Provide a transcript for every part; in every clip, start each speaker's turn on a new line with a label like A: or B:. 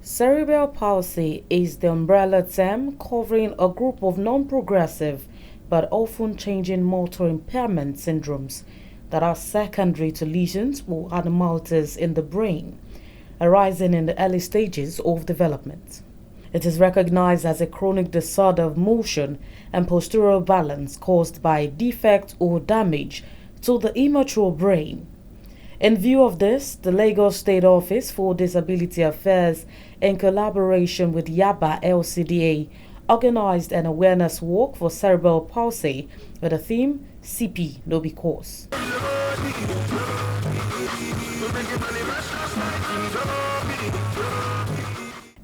A: Cerebral palsy is the umbrella term covering a group of non-progressive but often changing motor impairment syndromes that are secondary to lesions or abnormalities in the brain, arising in the early stages of development. It is recognized as a chronic disorder of motion and postural balance caused by defect or damage to the immature brain. In view of this, the Lagos State Office for Disability Affairs, in collaboration with Yaba LCDA, organized an awareness walk for cerebral palsy with the theme CP No Be Course.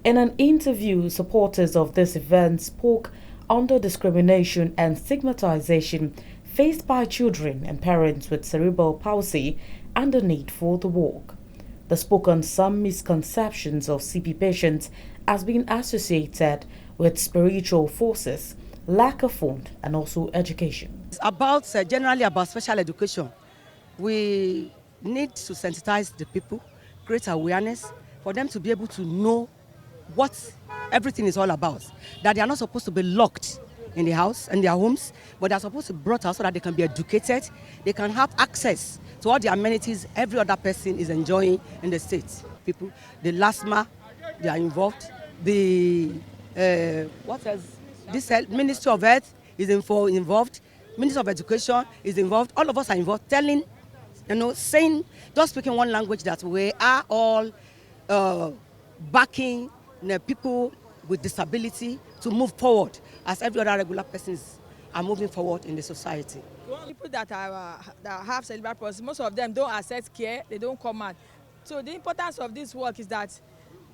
A: In an interview, supporters of this event spoke on the discrimination and stigmatization faced by children and parents with cerebral palsy and the need for the walk. They spoke on some misconceptions of CP patients as being associated with spiritual forces, lack of fund, and also education.
B: It's about generally about special education. We need to sensitize the people, create awareness for them to be able to know what everything is all about. That they are not supposed to be locked in the house, in their homes, but they are supposed to be brought out so that they can be educated, they can have access to all the amenities every other person is enjoying in the state. People, the LASMA, they are involved. The what else? This Ministry of Health is involved. Ministry of Education is involved. All of us are involved, telling, saying, just speaking one language that we are all backing people with disability to move forward as every other regular persons are moving forward in the society.
C: People that have cerebral palsy, most of them don't access care, they don't come out. So the importance of this work is that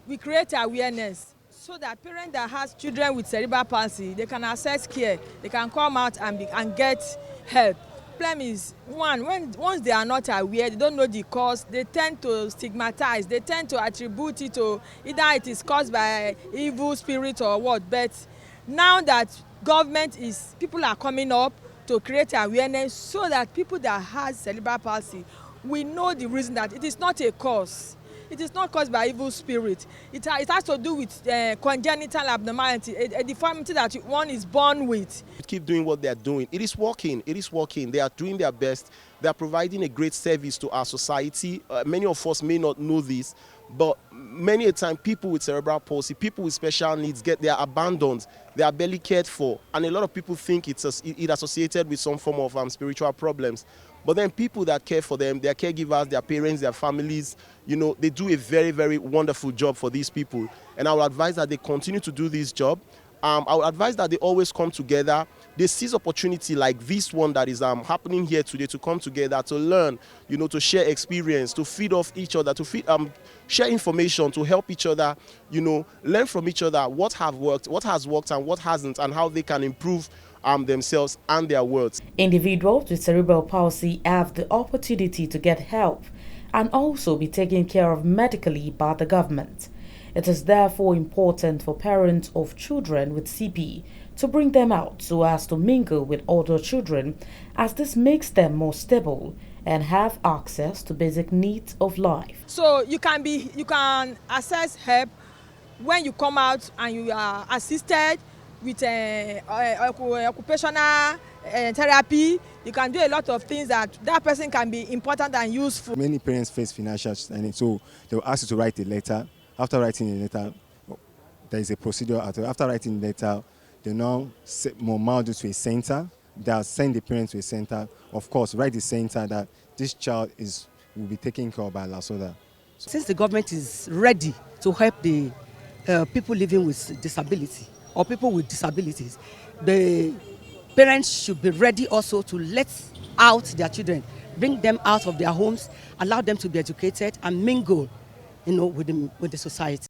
C: we create awareness so that parents that have children with cerebral palsy, they can access care, they can come out and get help. Problem is, once they are not aware, they don't know the cause, they tend to stigmatize, they tend to attribute it to either it is caused by evil spirit or what. But now that people are coming up to create awareness so that people that have cerebral palsy, we know the reason that it is not a cause. It is not caused by evil spirit. It has to do with congenital abnormality, a deformity that one is born with.
D: Keep doing what they are doing. It is working. It is working. They are doing their best. They are providing a great service to our society. Many of us may not know this, but many a time people with cerebral palsy, people with special needs, they are abandoned. They are barely cared for, and a lot of people think it's associated with some form of spiritual problems. But then people that care for them, their caregivers, their parents, their families, they do a very, very wonderful job for these people. And I would advise that they continue to do this job. I would advise that they always come together. They seize opportunity like this one that is happening here today to come together, to learn, to share experience, to feed off each other, to share information, to help each other, learn from each other what has worked and what hasn't, and how they can improve themselves and their worlds.
A: Individuals with cerebral palsy have the opportunity to get help and also be taken care of medically by the government. It is therefore important for parents of children with CP to bring them out so as to mingle with other children, as this makes them more stable and have access to basic needs of life.
C: So you can access help when you come out and you are assisted with occupational therapy. You can do a lot of things that person can be important and useful.
E: Many parents face financial strain, so they will ask you to write a letter. After writing a letter, there is a procedure. After writing the letter, they now mail it to a center. They'll send the parents to a center. Of course, write the center that this child will be taken care of by LASODA.
B: Since the government is ready to help the people living with disability or people with disabilities, the parents should be ready also to let out their children, bring them out of their homes, allow them to be educated and mingle with the society.